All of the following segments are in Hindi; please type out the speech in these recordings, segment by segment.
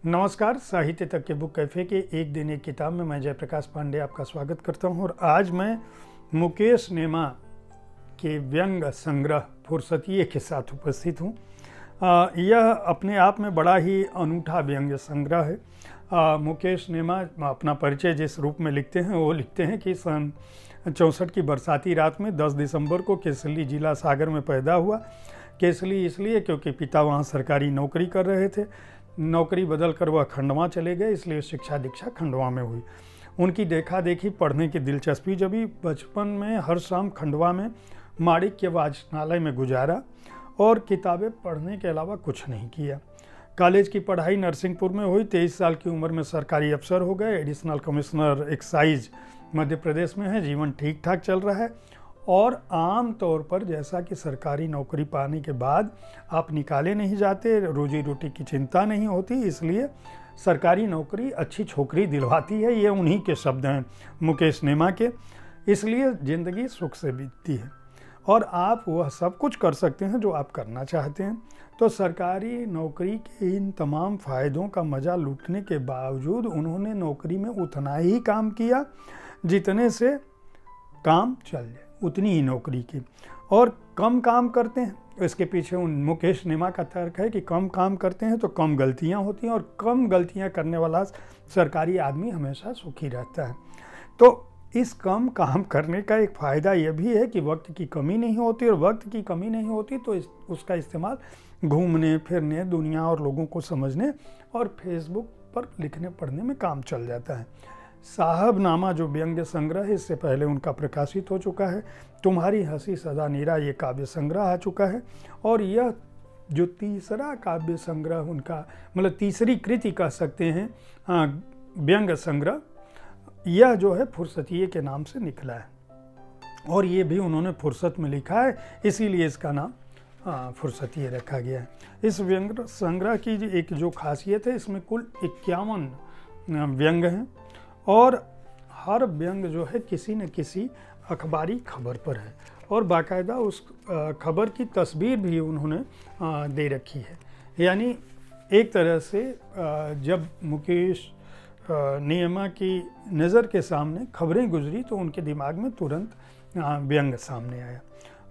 नमस्कार, साहित्य तक के बुक कैफ़े के एक दिन एक किताब में मैं जयप्रकाश पांडे आपका स्वागत करता हूं। और आज मैं मुकेश नेमा के व्यंग संग्रह फुर्सतिये के साथ उपस्थित हूं। यह अपने आप में बड़ा ही अनूठा व्यंग संग्रह है। मुकेश नेमा अपना परिचय जिस रूप में लिखते हैं वो लिखते हैं कि सन 64 की बरसाती रात में 10 दिसंबर को केसली जिला सागर में पैदा हुआ। केसली इसलिए क्योंकि पिता वहाँ सरकारी नौकरी कर रहे थे। नौकरी बदल कर वह खंडवा चले गए, इसलिए शिक्षा दीक्षा खंडवा में हुई। उनकी देखा देखी पढ़ने की दिलचस्पी जभी बचपन में हर शाम खंडवा में माणिक्य वाचनालय में गुजारा और किताबें पढ़ने के अलावा कुछ नहीं किया। कॉलेज की पढ़ाई नरसिंहपुर में हुई। 23 साल की उम्र में सरकारी अफसर हो गए। Additional commissioner excise Madhya Pradesh में है। जीवन ठीक ठाक चल रहा है और आम तौर पर जैसा कि सरकारी नौकरी पाने के बाद आप निकाले नहीं जाते, रोजी रोटी की चिंता नहीं होती, इसलिए सरकारी नौकरी अच्छी छोकरी दिलवाती है। ये उन्हीं के शब्द हैं मुकेश नेमा के। इसलिए ज़िंदगी सुख से बीतती है और आप वह सब कुछ कर सकते हैं जो आप करना चाहते हैं। तो सरकारी नौकरी के इन तमाम फ़ायदों का मज़ा लूटने के बावजूद उन्होंने नौकरी में उतना ही काम किया जितने से काम चल जाए, उतनी ही नौकरी की। और कम काम करते हैं, इसके पीछे उन मुकेश नेमा का तर्क है कि कम काम करते हैं तो कम गलतियां होती हैं और कम गलतियां करने वाला सरकारी आदमी हमेशा सुखी रहता है। तो इस कम काम करने का एक फ़ायदा यह भी है कि वक्त की कमी नहीं होती, और वक्त की कमी नहीं होती तो उसका इस्तेमाल घूमने फिरने, दुनिया और लोगों को समझने और फेसबुक पर लिखने पढ़ने में काम चल जाता है। साहबनामा जो व्यंग्य संग्रह है, इससे पहले उनका प्रकाशित हो चुका है। तुम्हारी हंसी सदा नीरा ये काव्य संग्रह आ चुका है। और यह जो तीसरा काव्य संग्रह उनका, मतलब तीसरी कृति कह सकते हैं व्यंग्य संग्रह, यह जो है फुर्सतिये के नाम से निकला है। और ये भी उन्होंने फुर्सत में लिखा है, इसीलिए इसका नाम फुर्सतिये रखा गया है। इस व्यंग्य संग्रह की एक जो खासियत है, इसमें कुल 51 व्यंग्य हैं और हर व्यंग्य जो है किसी न किसी अखबारी खबर पर है और बाकायदा उस खबर की तस्वीर भी उन्होंने दे रखी है। यानी एक तरह से जब मुकेश नेमा की नज़र के सामने खबरें गुजरी तो उनके दिमाग में तुरंत व्यंग्य सामने आया।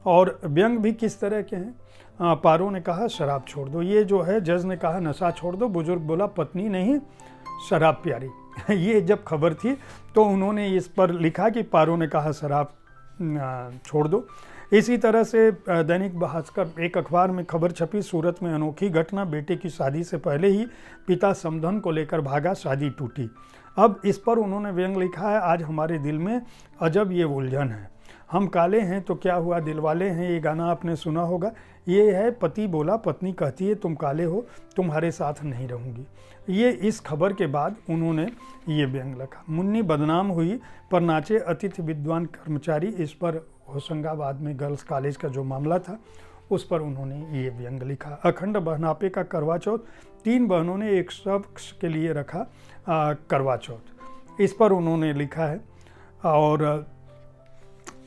और व्यंग्य भी किस तरह के हैं? पारो ने कहा शराब छोड़ दो, ये जो है जज ने कहा नशा छोड़ दो, बुजुर्ग बोला पत्नी नहीं शराब प्यारी। ये जब खबर थी तो उन्होंने इस पर लिखा कि पारो ने कहा शराब छोड़ दो। इसी तरह से दैनिक भास्कर एक अखबार में खबर छपी, सूरत में अनोखी घटना, बेटे की शादी से पहले ही पिता समधन को लेकर भागा, शादी टूटी। अब इस पर उन्होंने व्यंग लिखा है, आज हमारे दिल में अजब ये उलझन है, हम काले हैं तो क्या हुआ दिलवाले हैं। ये गाना आपने सुना होगा। ये है पति बोला पत्नी कहती है तुम काले हो तुम्हारे साथ नहीं रहूँगी। ये इस खबर के बाद उन्होंने ये व्यंग लिखा। मुन्नी बदनाम हुई पर नाचे अतिथि विद्वान कर्मचारी, इस पर होशंगाबाद में गर्ल्स कॉलेज का जो मामला था उस पर उन्होंने ये व्यंग लिखा। अखंड बहनापे का करवा चौथ, 3 बहनों ने एक शख्स के लिए रखा करवा चौथ, इस पर उन्होंने लिखा है। और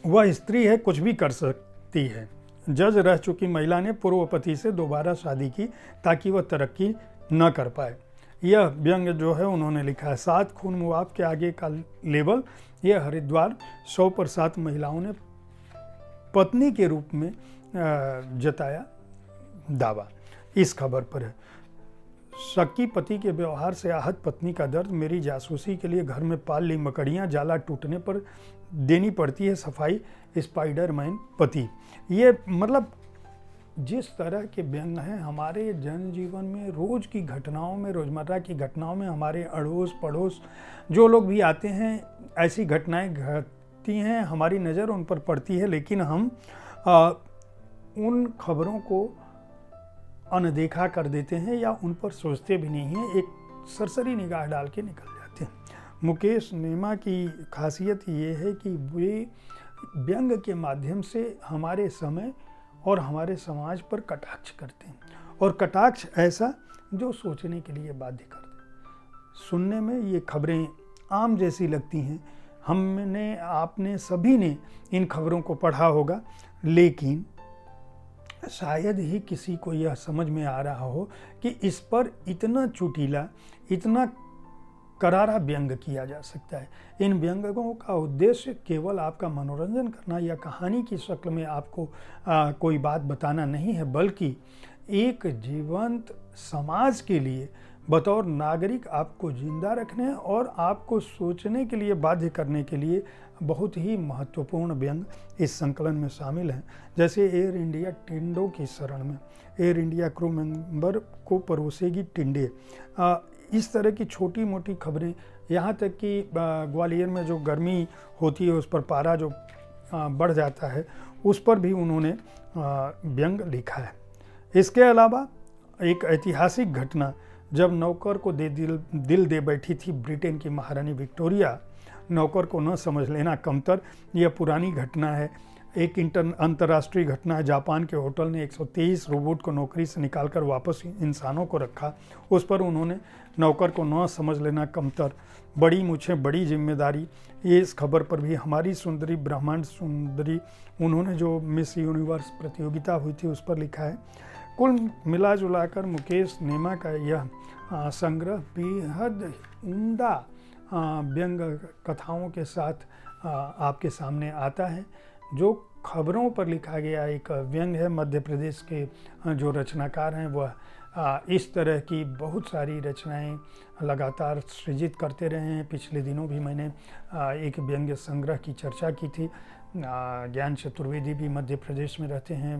वह स्त्री है कुछ भी कर सकती है, जज रह चुकी महिला ने पूर्व पति से दोबारा शादी की ताकि वह तरक्की न कर पाए। यह व्यंग जो है उन्होंने लिखा है। 7 खून मुआफ के आगे का लेबल, यह हरिद्वार 100% महिलाओं ने पत्नी के रूप में जताया दावा, इस खबर पर है। शक्की पति के व्यवहार से आहत पत्नी का दर्द, मेरी जासूसी के लिए घर में पाल ली मकड़ियाँ, जाला टूटने पर देनी पड़ती है सफाई, स्पाइडरमैन पति। ये मतलब जिस तरह के व्यंग हैं हमारे जनजीवन में, रोज़ की घटनाओं में, रोज़मर्रा की घटनाओं में, हमारे अड़ोस पड़ोस जो लोग भी आते हैं, ऐसी घटनाएं घटती हैं, हमारी नज़र उन पर पड़ती है, लेकिन हम उन खबरों को अनदेखा कर देते हैं या उन पर सोचते भी नहीं हैं, एक सरसरी निगाह डाल के निकल जाते हैं। मुकेश नेमा की खासियत ये है कि वे व्यंग के माध्यम से हमारे समय और हमारे समाज पर कटाक्ष करते हैं, और कटाक्ष ऐसा जो सोचने के लिए बाध्य कर दे। सुनने में ये खबरें आम जैसी लगती हैं, हमने आपने सभी ने इन खबरों को पढ़ा होगा, लेकिन शायद ही किसी को यह समझ में आ रहा हो कि इस पर इतना चुटीला, इतना करारा व्यंग किया जा सकता है। इन व्यंगों का उद्देश्य केवल आपका मनोरंजन करना या कहानी की शक्ल में आपको कोई बात बताना नहीं है, बल्कि एक जीवंत समाज के लिए बतौर नागरिक आपको जिंदा रखने और आपको सोचने के लिए बाध्य करने के लिए बहुत ही महत्वपूर्ण व्यंग इस संकलन में शामिल हैं। जैसे एयर इंडिया टिंडों की शरण में, एयर इंडिया क्रू मेंबर को परोसेगी टिंडे, इस तरह की छोटी मोटी खबरें, यहाँ तक कि ग्वालियर में जो गर्मी होती है उस पर पारा जो बढ़ जाता है, उस पर भी उन्होंने व्यंग लिखा है। इसके अलावा एक ऐतिहासिक घटना, जब नौकर को दिल दे बैठी थी ब्रिटेन की महारानी विक्टोरिया, नौकर को न समझ लेना कमतर, यह पुरानी घटना है। एक अंतर्राष्ट्रीय घटना है। जापान के होटल ने 123 रोबोट को नौकरी से निकालकर वापस इंसानों को रखा। उस पर उन्होंने नौकर को न समझ लेना कमतर, बड़ी मुझे बड़ी जिम्मेदारी। ये इस खबर पर भी हमारी सुंदरी ब्रह्मांड सुंदरी, उन्होंने जो मिस यूनिवर्स प्रतियोगिता हुई थी उस पर लिखा है। कुल मिला जुलाकर मुकेश नेमा का यह संग्रह बेहद उम्दा व्यंग कथाओं के साथ आपके सामने आता है। जो खबरों पर लिखा गया एक व्यंग है। मध्य प्रदेश के जो रचनाकार हैं वह इस तरह की बहुत सारी रचनाएं लगातार सृजित करते रहे हैं। पिछले दिनों भी मैंने एक व्यंग्य संग्रह की चर्चा की थी। ज्ञान चतुर्वेदी भी मध्य प्रदेश में रहते हैं।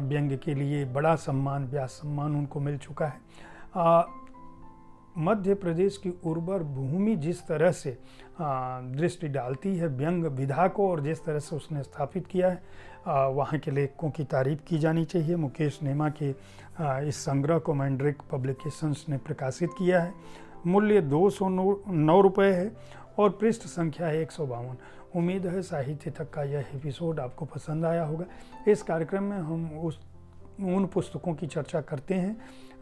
व्यंग्य के लिए बड़ा सम्मान, व्यास सम्मान उनको मिल चुका है। मध्य प्रदेश की उर्वर भूमि जिस तरह से दृष्टि डालती है व्यंग विधा को, और जिस तरह से उसने स्थापित किया है, वहाँ के लेखकों की तारीफ की जानी चाहिए। मुकेश नेमा के इस संग्रह को मैंड्रिक पब्लिकेशंस ने प्रकाशित किया है। मूल्य 209 रुपये है और पृष्ठ संख्या है 152। उम्मीद है साहित्य तक का यह एपिसोड आपको पसंद आया होगा। इस कार्यक्रम में हम उन पुस्तकों की चर्चा करते हैं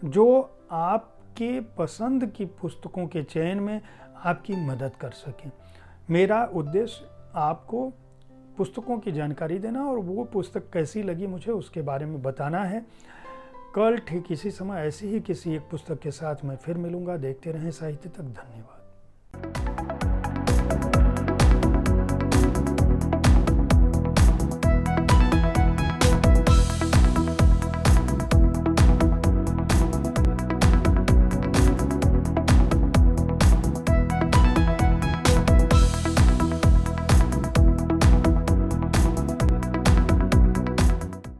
जो आपके पसंद की पुस्तकों के चयन में आपकी मदद कर सकें। मेरा उद्देश्य आपको पुस्तकों की जानकारी देना और वो पुस्तक कैसी लगी मुझे उसके बारे में बताना है। कल ठीक इसी समय ऐसी ही किसी एक पुस्तक के साथ मैं फिर मिलूंगा। देखते रहें साहित्य तक। धन्यवाद।